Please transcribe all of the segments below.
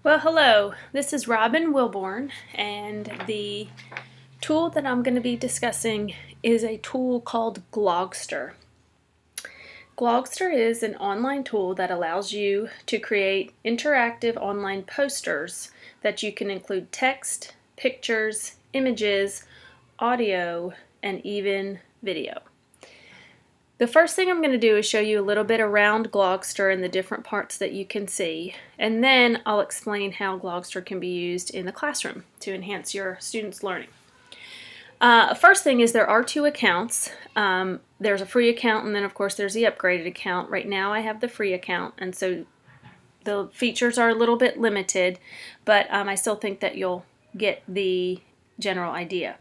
Well, hello, this is Robin Wilborn, and the tool that I'm going to be discussing is a tool called Glogster. Glogster is an online tool that allows you to create interactive online posters that you can include text, pictures, images, audio, and even video. The first thing I'm going to do is show you a little bit around Glogster and the different parts that you can see, and then I'll explain how Glogster can be used in the classroom to enhance your students' learning. First thing is there are two accounts. There's a free account, and then of course there's the upgraded account. Right now I have the free account, and so the features are a little bit limited, but I still think that you'll get the general idea.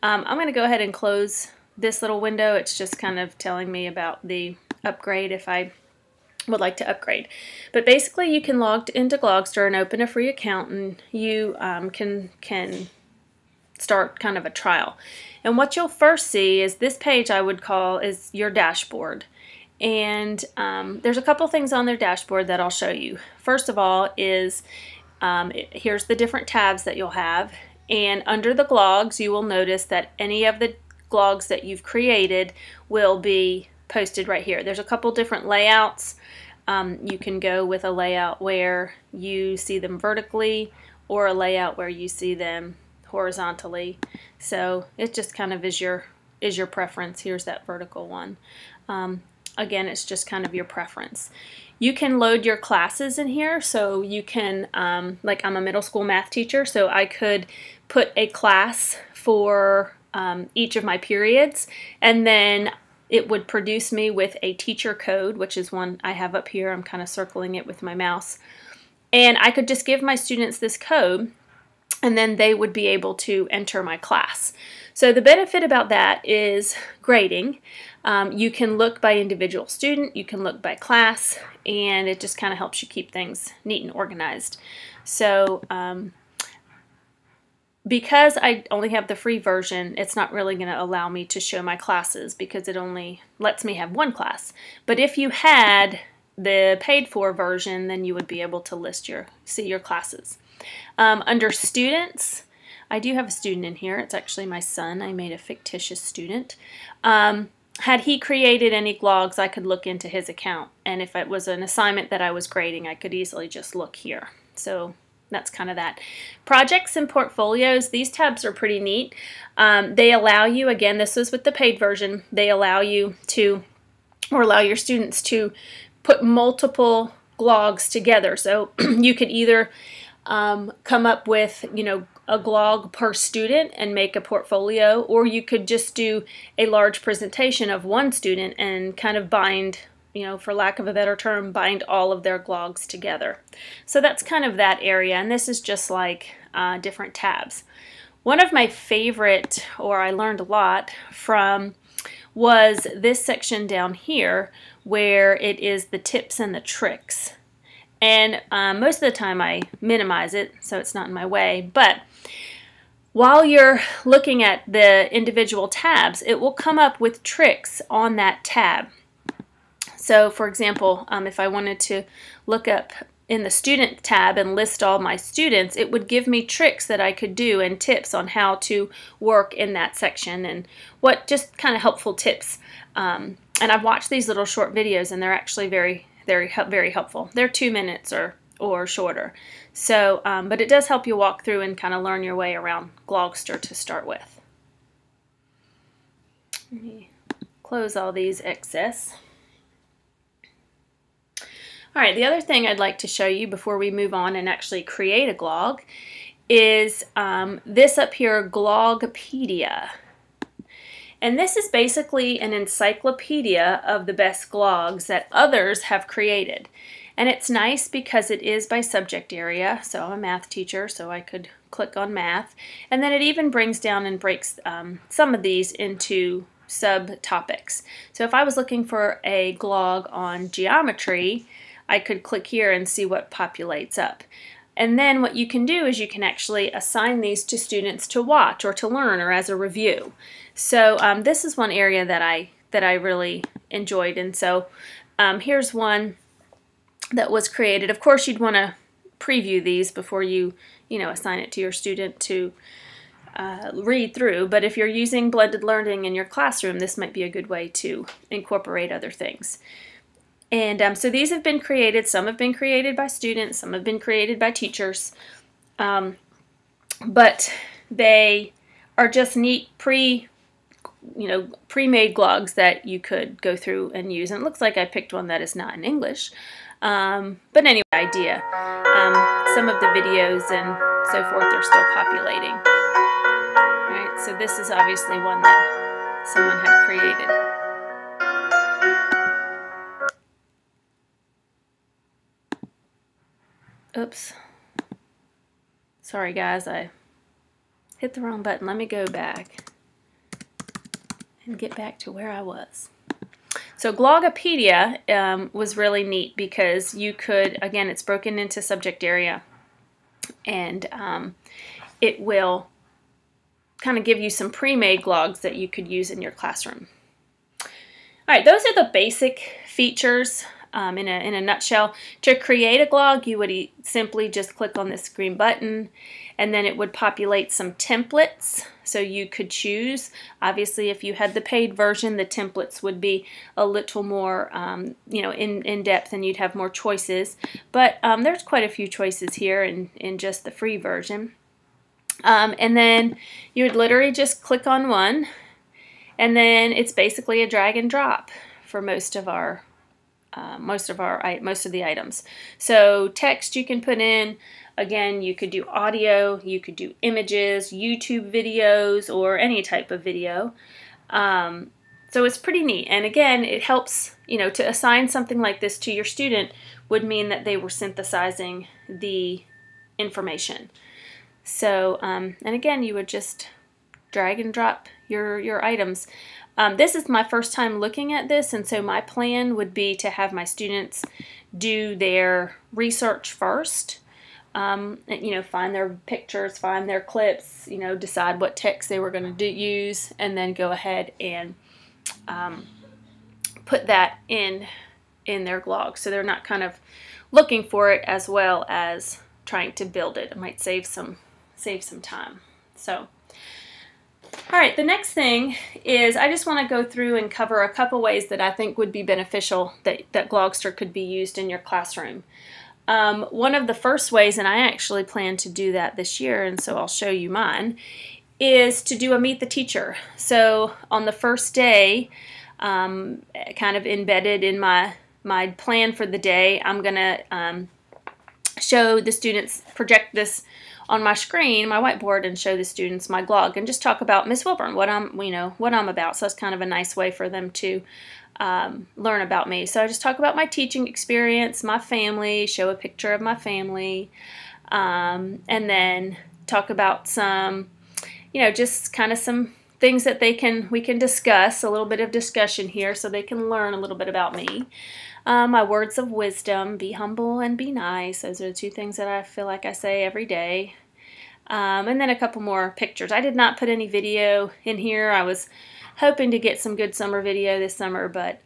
I'm going to go ahead and close this little window. It's just kind of telling me about the upgrade if I would like to upgrade. But basically you can log into Glogster and open a free account, and you can start kind of a trial. And what you'll first see is this page I would call is your dashboard. And there's a couple things on their dashboard that I'll show you. First of all is here's the different tabs that you'll have. And under the glogs you will notice that any of the glogs that you've created will be posted right here. There's a couple different layouts. You can go with a layout where you see them vertically or a layout where you see them horizontally. So it just kind of is your preference. Here's that vertical one. Again, it's just kind of your preference. You can load your classes in here, so you can, like I'm a middle school math teacher, so I could put a class for each of my periods, and then it would produce me with a teacher code, which is one I have up here. I'm kind of circling it with my mouse. And I could just give my students this code, and then they would be able to enter my class. So the benefit about that is grading. You can look by individual student, you can look by class, and it just kind of helps you keep things neat and organized. So because I only have the free version, it's not really going to allow me to show my classes because it only lets me have one class. But if you had the paid for version, then you would be able to see your classes. Under students, I do have a student in here. It's actually my son. I made a fictitious student. Had he created any glogs, I could look into his account. And if it was an assignment that I was grading, I could easily just look here. So that's kind of that. Projects and portfolios, these tabs are pretty neat. They allow you, again, this is with the paid version, they allow you to, or allow your students to put multiple glogs together. So you could either come up with, a glog per student and make a portfolio, or you could just do a large presentation of one student and kind of bind, for lack of a better term, bind all of their glogs together. So that's kind of that area, and this is just like different tabs. One of my favorite, or I learned a lot from, was this section down here where it is the tips and the tricks. And most of the time I minimize it so it's not in my way, but while you're looking at the individual tabs, it will come up with tricks on that tab. So for example, if I wanted to look up in the student tab and list all my students, it would give me tricks that I could do and tips on how to work in that section, and just kind of helpful tips. And I've watched these little short videos, and they're actually very helpful. They're 2 minutes or shorter. So, but it does help you walk through and kind of learn your way around Glogster to start with. Let me close all these excess. All right, the other thing I'd like to show you before we move on and actually create a glog is this up here, Glogpedia. And this is basically an encyclopedia of the best glogs that others have created. And it's nice because it is by subject area. So I'm a math teacher, so I could click on math. And then it even brings down and breaks some of these into subtopics. So if I was looking for a glog on geometry, I could click here and see what populates up. And then what you can do is you can actually assign these to students to watch or to learn or as a review. So this is one area that I really enjoyed, and so here's one that was created. Of course, you'd want to preview these before you, assign it to your student to read through. But if you're using blended learning in your classroom, this might be a good way to incorporate other things. And so these have been created. Some have been created by students, some have been created by teachers, but they are just neat pre-made glogs that you could go through and use. And it looks like I picked one that is not in English, but anyway, idea. Some of the videos and so forth are still populating. All right, so this is obviously one that someone had created. Oops. Sorry guys, I hit the wrong button. Let me go back and get back to where I was. So Glogopedia was really neat because you could, again, it's broken into subject area, and it will kind of give you some pre-made glogs that you could use in your classroom. All right, those are the basic features. In a nutshell. To create a glog, you would simply just click on this green button, and then it would populate some templates, so you could choose. Obviously, if you had the paid version, the templates would be a little more in depth, and you'd have more choices. But there's quite a few choices here in just the free version. And then you would literally just click on one, and then it's basically a drag and drop for most of the items. So text you can put in. Again, you could do audio, you could do images, YouTube videos, or any type of video. So it's pretty neat. And again, it helps, to assign something like this to your student would mean that they were synthesizing the information. So, and again, you would just drag and drop your items. This is my first time looking at this, and so my plan would be to have my students do their research first, find their pictures, find their clips, decide what text they were going to use, and then go ahead and put that in their glog, so they're not kind of looking for it as well as trying to build it. It might save some time. So. All right, the next thing is I just want to go through and cover a couple ways that I think would be beneficial that Glogster could be used in your classroom. One of the first ways, and I actually plan to do that this year, and so I'll show you mine, is to do a Meet the Teacher. So on the first day, kind of embedded in my plan for the day, I'm going to show the students, project this on my screen, my whiteboard, and show the students my glog and just talk about Miss Wilburn, what I'm about. So it's kind of a nice way for them to learn about me. So I just talk about my teaching experience, my family, show a picture of my family, and then talk about some, just kind of some things that we can discuss, a little bit of discussion here so they can learn a little bit about me. My words of wisdom, be humble and be nice. Those are the two things that I feel like I say every day. And then a couple more pictures. I did not put any video in here. I was hoping to get some good summer video this summer, but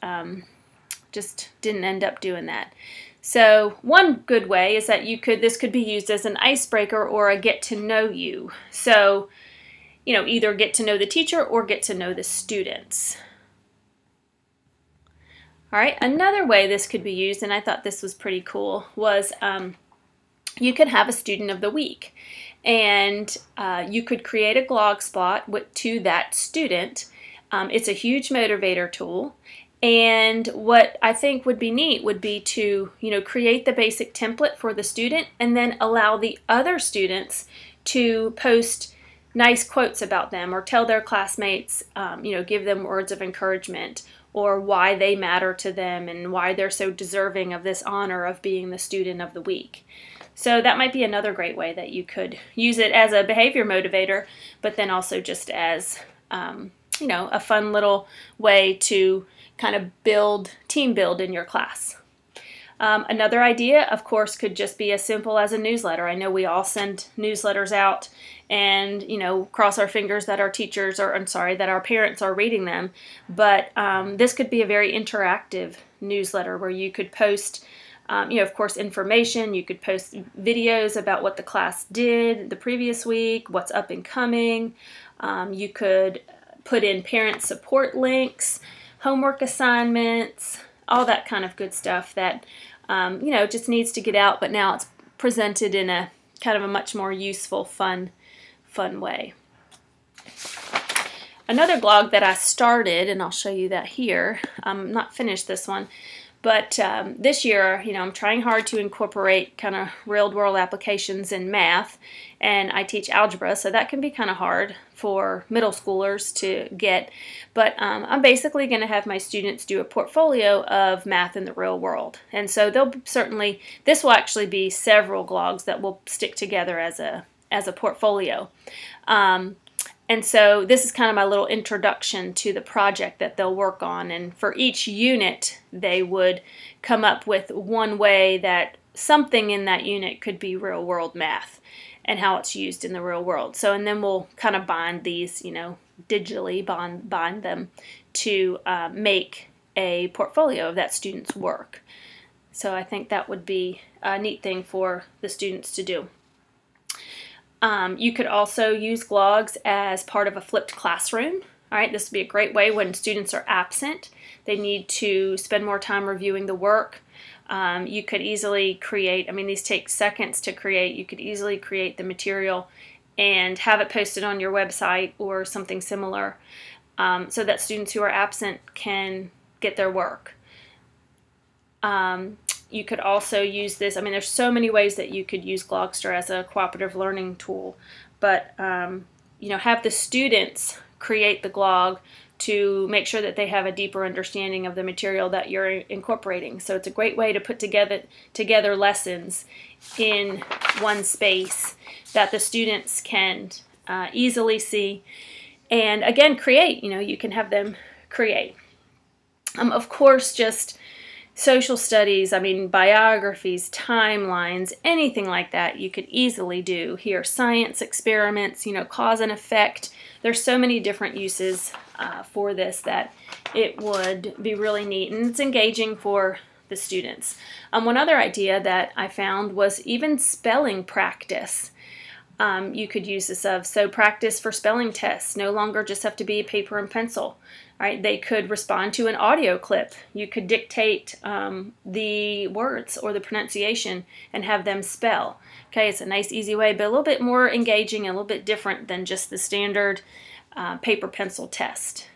just didn't end up doing that. So one good way is that this could be used as an icebreaker or a get to know you. So, either get to know the teacher or get to know the students. All right, another way this could be used, and I thought this was pretty cool, was you could have a student of the week, and you could create a glog spot to that student. It's a huge motivator tool, and what I think would be neat would be to create the basic template for the student and then allow the other students to post nice quotes about them or tell their classmates, give them words of encouragement, or why they matter to them and why they're so deserving of this honor of being the student of the week. So that might be another great way that you could use it as a behavior motivator, but then also just as, a fun little way to kind of team build in your class. Another idea, of course, could just be as simple as a newsletter. I know we all send newsletters out and, cross our fingers that our that our parents are reading them. But this could be a very interactive newsletter where you could post Of course, information. You could post videos about what the class did the previous week, what's up and coming. You could put in parent support links, homework assignments, all that kind of good stuff that, just needs to get out, but now it's presented in a kind of a much more useful, fun way. Another blog that I started, and I'll show you that here, I'm not finished this one, but this year, I'm trying hard to incorporate kind of real-world applications in math, and I teach algebra, so that can be kind of hard for middle schoolers to get, but I'm basically going to have my students do a portfolio of math in the real world, and so this will actually be several blogs that will stick together as a portfolio. And so this is kind of my little introduction to the project that they'll work on. And for each unit, they would come up with one way that something in that unit could be real world math and how it's used in the real world. So, and then we'll kind of bind these, digitally bind them to make a portfolio of that student's work. So I think that would be a neat thing for the students to do. You could also use Glogs as part of a flipped classroom. All right, this would be a great way when students are absent. They need to spend more time reviewing the work. You could easily create, these take seconds to create. You could easily create the material and have it posted on your website or something similar so that students who are absent can get their work. You could also use this, there's so many ways that you could use Glogster as a cooperative learning tool, but, have the students create the Glog to make sure that they have a deeper understanding of the material that you're incorporating. So it's a great way to put together lessons in one space that the students can easily see and, again, create. You can have them create. Of course, just social studies, biographies, timelines, anything like that you could easily do here. Science experiments, cause and effect. There's so many different uses for this that it would be really neat, and it's engaging for the students. One other idea that I found was even spelling practice. You could use this so practice for spelling tests no longer just have to be paper and pencil. Right? They could respond to an audio clip. You could dictate the words or the pronunciation and have them spell. Okay, it's a nice, easy way, but a little bit more engaging, a little bit different than just the standard paper pencil test.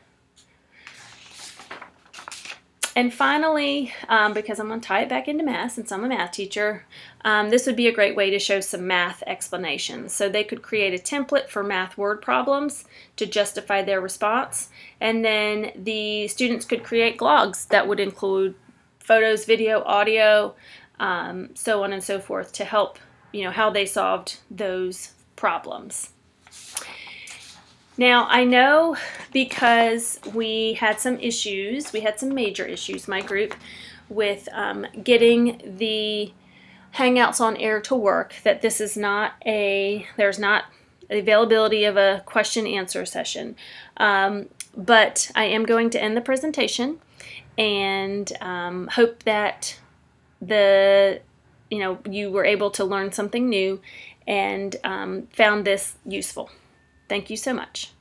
And finally, because I'm going to tie it back into math since I'm a math teacher, this would be a great way to show some math explanations. So they could create a template for math word problems to justify their response, and then the students could create Glogs that would include photos, video, audio, so on and so forth to help, how they solved those problems. Now, I know because we had some major issues, my group, with getting the Hangouts on air to work, that this is there's not availability of a question-answer session. But I am going to end the presentation and hope that you were able to learn something new and found this useful. Thank you so much.